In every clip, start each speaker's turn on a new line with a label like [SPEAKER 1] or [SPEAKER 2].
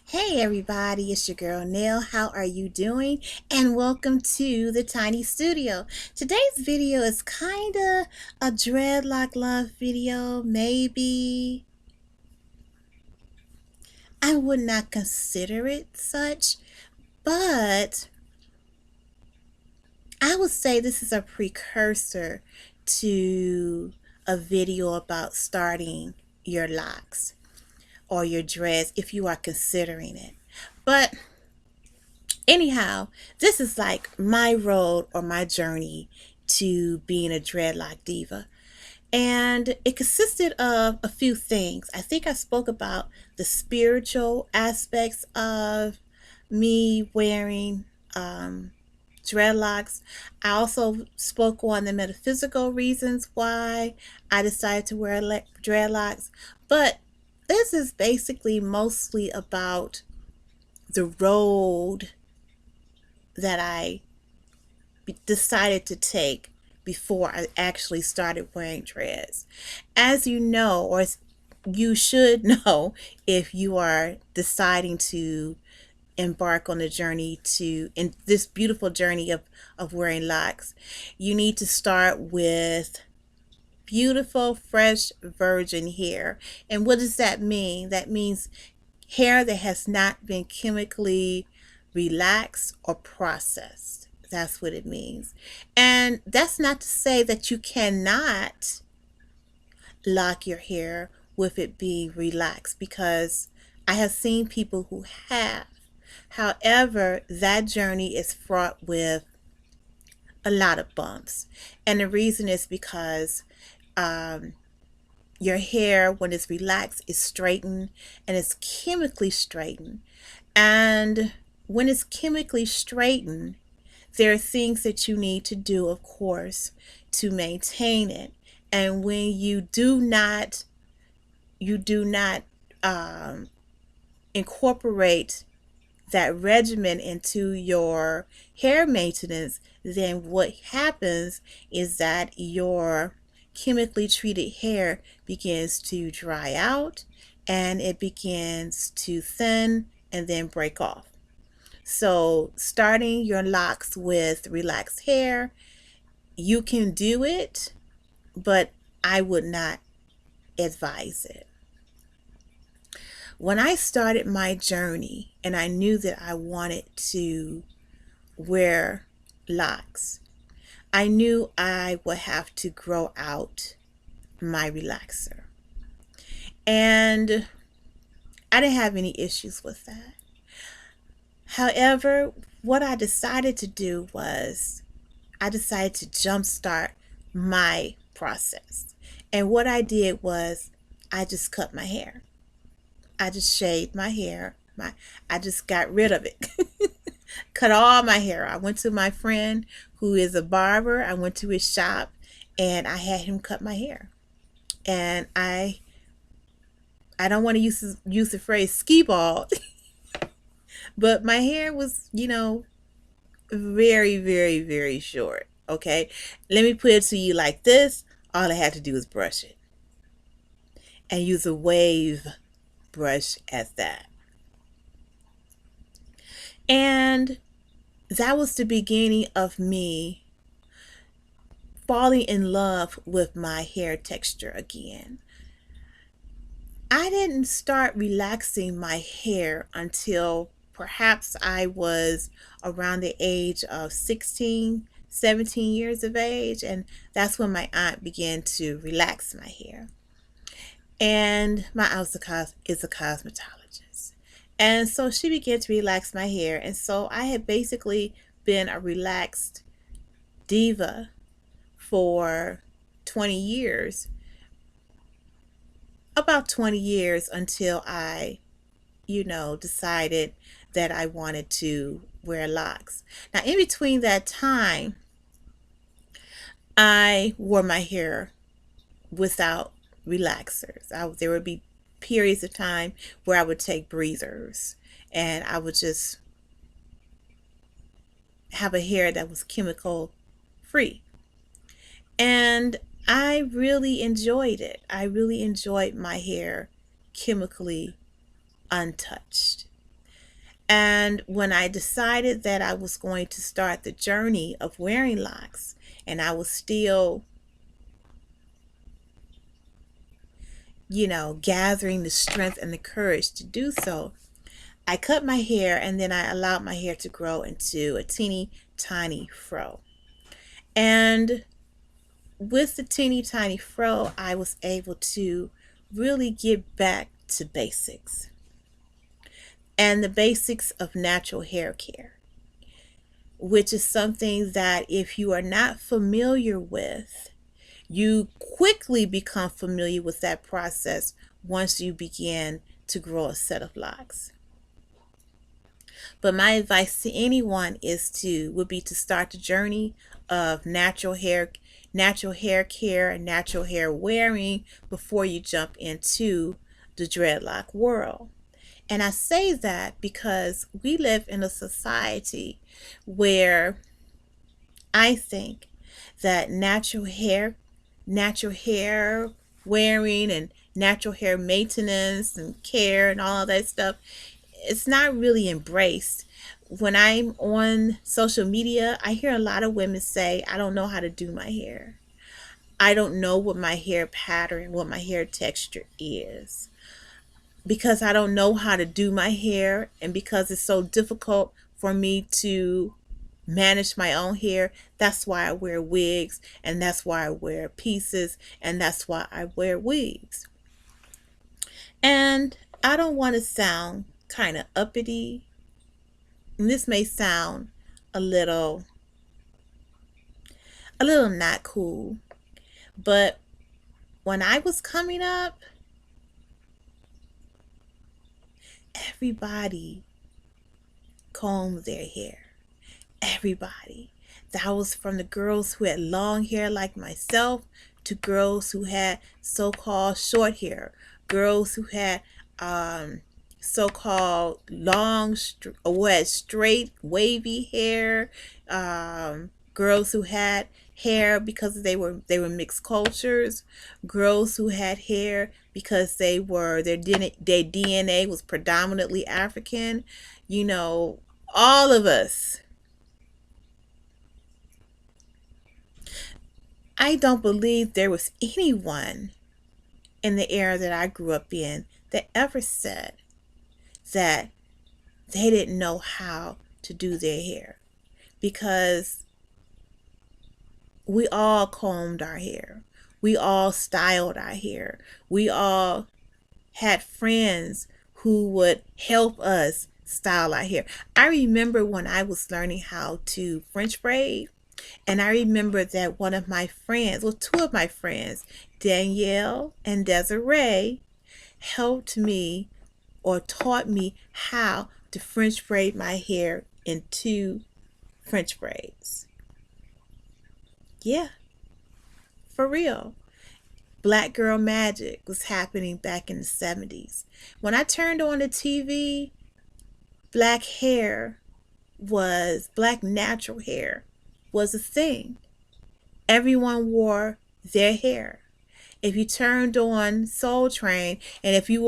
[SPEAKER 1] Hey everybody, it's your girl Nell. How are you doing? And welcome to the Tiny Studio. Today's video is kind of a dreadlock love video. Maybe I would not consider it such, but I would say this is a precursor to a video about starting your locks or your dreads if you are considering it. But anyhow, this is like my road or my journey to being a dreadlock diva. And it consisted of a few things. I think I spoke about the spiritual aspects of me wearing dreadlocks. I also spoke on the metaphysical reasons why I decided to wear dreadlocks. But this is basically mostly about the road that I decided to take before I actually started wearing dreads. As you know, or as you should know, if you are deciding to embark on the journey to in this beautiful journey of wearing locks, you need to start with beautiful fresh virgin hair. And what does that mean? That means hair that has not been chemically relaxed or processed. That's what it means. And that's not to say that you cannot lock your hair with it being relaxed, because I have seen people who have. However, that journey is fraught with a lot of bumps. And the reason is because um, your hair, when it's relaxed, is straightened and it's chemically straightened. And when it's chemically straightened, there are things that you need to do, of course, to maintain it. And when you do not um, incorporate that regimen into your hair maintenance, then what happens is that your chemically treated hair begins to dry out and it begins to thin and then break off. So, starting your locks with relaxed hair, you can do it, but I would not advise it. When I started my journey and I knew that I wanted to wear locks, I knew I would have to grow out my relaxer. And I didn't have any issues with that. However, what I decided to do was I decided to jumpstart my process. And what I did was I just cut my hair. I just shaved my hair. I just got rid of it. Cut all my hair. I went to my friend who is a barber. I went to his shop and I had him cut my hair. And I don't want to use the phrase ski ball, but my hair was, very, very, very short. Okay. Let me put it to you like this. All I had to do was brush it and use a wave brush at that. And that was the beginning of me falling in love with my hair texture again. I didn't start relaxing my hair until perhaps I was around the age of 16, 17 years of age, and that's when my aunt began to relax my hair. And my aunt is a cosmetologist. And so she began to relax my hair. And so I had basically been a relaxed diva for 20 years, about 20 years until I, decided that I wanted to wear locks. Now, in between that time, I wore my hair without relaxers. There would be periods of time where I would take breathers and I would just have a hair that was chemical free. And I really enjoyed it. I really enjoyed my hair chemically untouched. And when I decided that I was going to start the journey of wearing locks, and I was still, gathering the strength and the courage to do so, I cut my hair and then I allowed my hair to grow into a teeny tiny fro. And with the teeny tiny fro, I was able to really get back to basics and the basics of natural hair care, which is something that if you are not familiar with, you quickly become familiar with that process once you begin to grow a set of locks. But my advice to anyone would be to start the journey of natural hair care and natural hair wearing before you jump into the dreadlock world. And I say that because we live in a society where I think that natural hair wearing and natural hair maintenance and care and all that stuff, it's not really embraced. When I'm on social media, I hear a lot of women say, I don't know how to do my hair. I don't know what my hair pattern, what my hair texture is. Because I don't know how to do my hair and because it's so difficult for me to manage my own hair, that's why I wear wigs and that's why I wear pieces and that's why I wear wigs. And I don't want to sound kind of uppity. And this may sound a little not cool, but when I was coming up, everybody combed their hair. Everybody. That was from the girls who had long hair like myself to girls who had so-called short hair, girls who had so-called straight wavy hair, girls who had hair because they were mixed cultures, girls who had hair because their DNA was predominantly African, all of us. I don't believe there was anyone in the era that I grew up in that ever said that they didn't know how to do their hair, because we all combed our hair. We all styled our hair. We all had friends who would help us style our hair. I remember when I was learning how to French braid, and I remember that one of my friends, well, two of my friends, Danielle and Desiree, helped me or taught me how to French braid my hair into French braids. Yeah, for real. Black girl magic was happening back in the 70s. When I turned on the TV, black natural hair was a thing. Everyone wore their hair. If you turned on Soul Train, and if you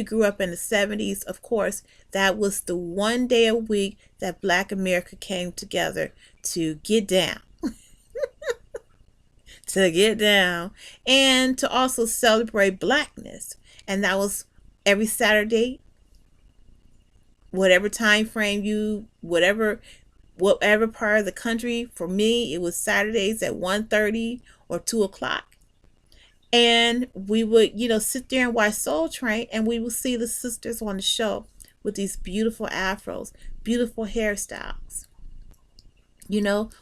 [SPEAKER 1] grew up in the 70s, of course, that was the one day a week that Black America came together to get down. To get down and to also celebrate blackness. And that was every Saturday, whatever time frame whatever part of the country. For me, it was Saturdays at 1:30 or 2 o'clock. And we would, sit there and watch Soul Train, and we would see the sisters on the show with these beautiful afros, beautiful hairstyles,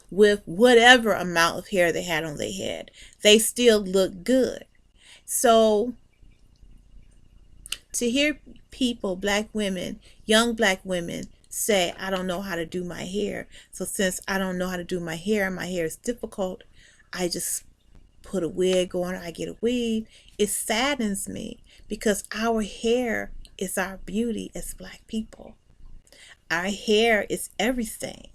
[SPEAKER 1] with whatever amount of hair they had on their head. They still looked good. So to hear people, young black women, say, I don't know how to do my hair. So since I don't know how to do my hair and my hair is difficult, I just put a wig on, I get a weave. It saddens me because our hair is our beauty as black people. Our hair is everything.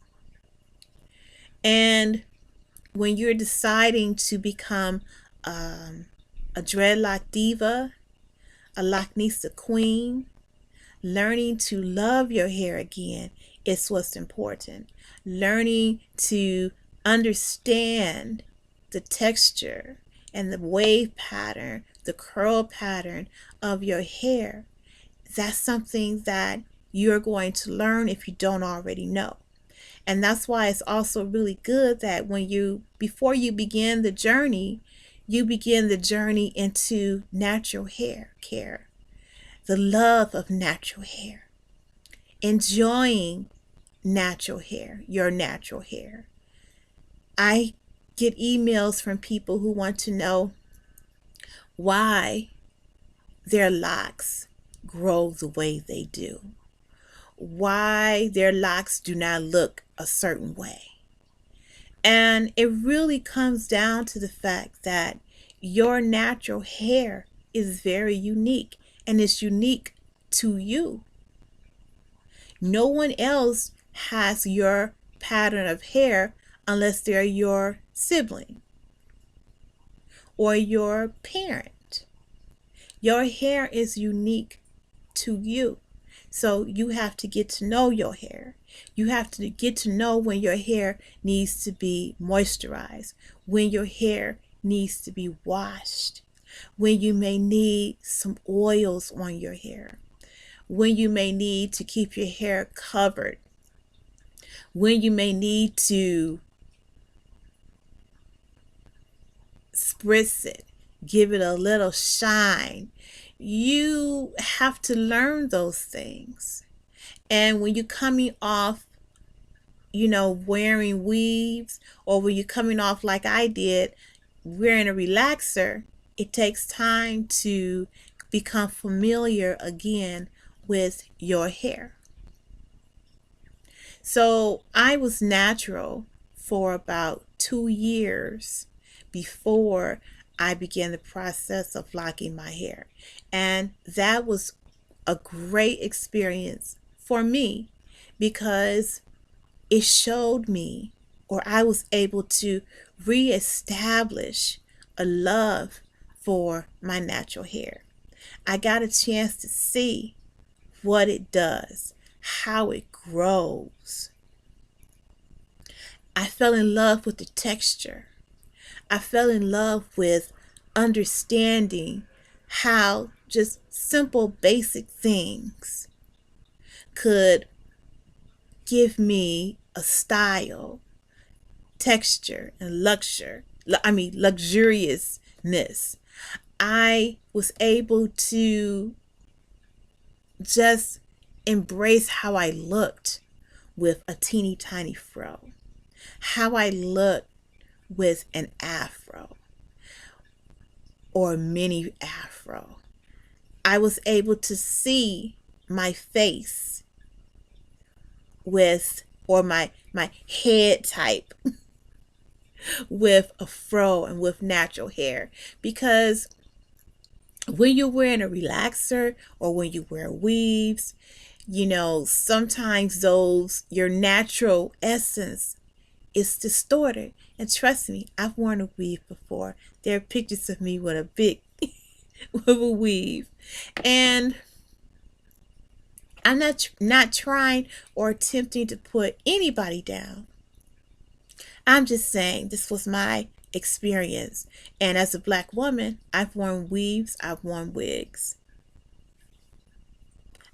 [SPEAKER 1] And when you're deciding to become a dreadlock diva, a Locknista queen, Learning to love your hair again is what's important. Learning to understand the texture and the wave pattern, the curl pattern of your hair. That's something that you're going to learn if you don't already know. And that's why it's also really good that before you begin the journey, you begin the journey into natural hair care, the love of natural hair, enjoying natural hair, your natural hair. I get emails from people who want to know why their locks grow the way they do, why their locks do not look a certain way. And it really comes down to the fact that your natural hair is very unique, and it's unique to you. No one else has your pattern of hair unless they're your sibling or your parent. Your hair is unique to you. So you have to get to know your hair. You have to get to know when your hair needs to be moisturized, when your hair needs to be washed, when you may need some oils on your hair, when you may need to keep your hair covered, when you may need to spritz it, give it a little shine. You have to learn those things. And when you're coming off, wearing weaves, or when you're coming off like I did, wearing a relaxer, it takes time to become familiar again with your hair. So I was natural for about 2 years before I began the process of locking my hair. And that was a great experience for me because it showed me, or I was able to reestablish a love for my natural hair. I got a chance to see what it does, how it grows. I fell in love with the texture. I fell in love with understanding how just simple, basic things could give me a style, texture, and luxuriousness. I was able to just embrace how I looked with a teeny tiny fro, how I looked with an afro or a mini afro. I was able to see my face or my head type with a fro and with natural hair, because when you're wearing a relaxer or when you wear weaves, sometimes your natural essence is distorted. And trust me, I've worn a weave before. There are pictures of me with a big with a weave. And I'm not trying or attempting to put anybody down. I'm just saying this was my experience. And as a Black woman, I've worn weaves, I've worn wigs.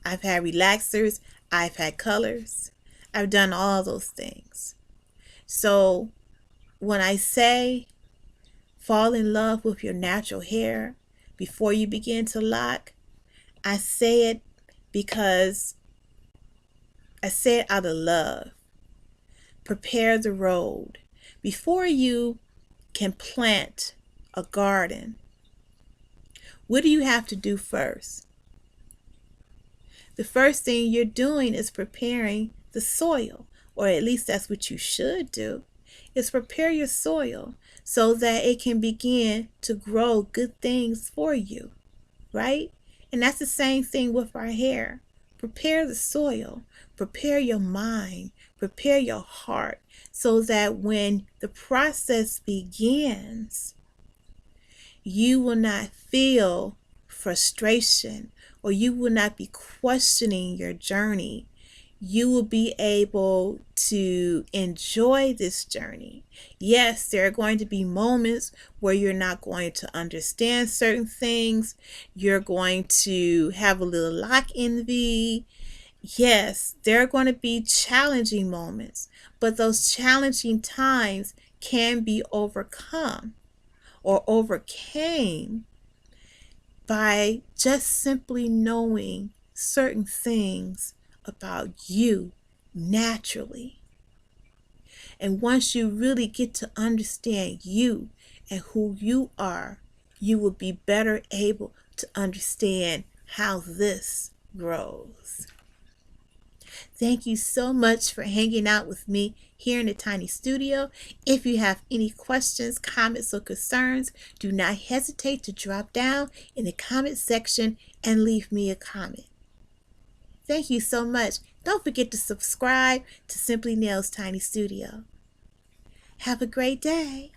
[SPEAKER 1] I've had relaxers, I've had colors. I've done all those things. So when I say fall in love with your natural hair before you begin to lock, I say it because I say it out of love. Prepare the road. Before you can plant a garden, what do you have to do first? The first thing you're doing is preparing the soil, or at least that's what you should do, is prepare your soil so that it can begin to grow good things for you, right? And that's the same thing with our hair. Prepare the soil, prepare your mind, prepare your heart, so that when the process begins, you will not feel frustration or you will not be questioning your journey. You will be able to enjoy this journey. Yes, there are going to be moments where you're not going to understand certain things. You're going to have a little lock envy. Yes, there are going to be challenging moments, but those challenging times can be overcome or overcame by just simply knowing certain things about you naturally. And once you really get to understand you and who you are, you will be better able to understand how this grows. Thank you so much for hanging out with me here in the tiny studio. If you have any questions, comments, or concerns, do not hesitate to drop down in the comment section and leave me a comment. Thank you so much. Don't forget to subscribe to Simply Nails Tiny Studio. Have a great day.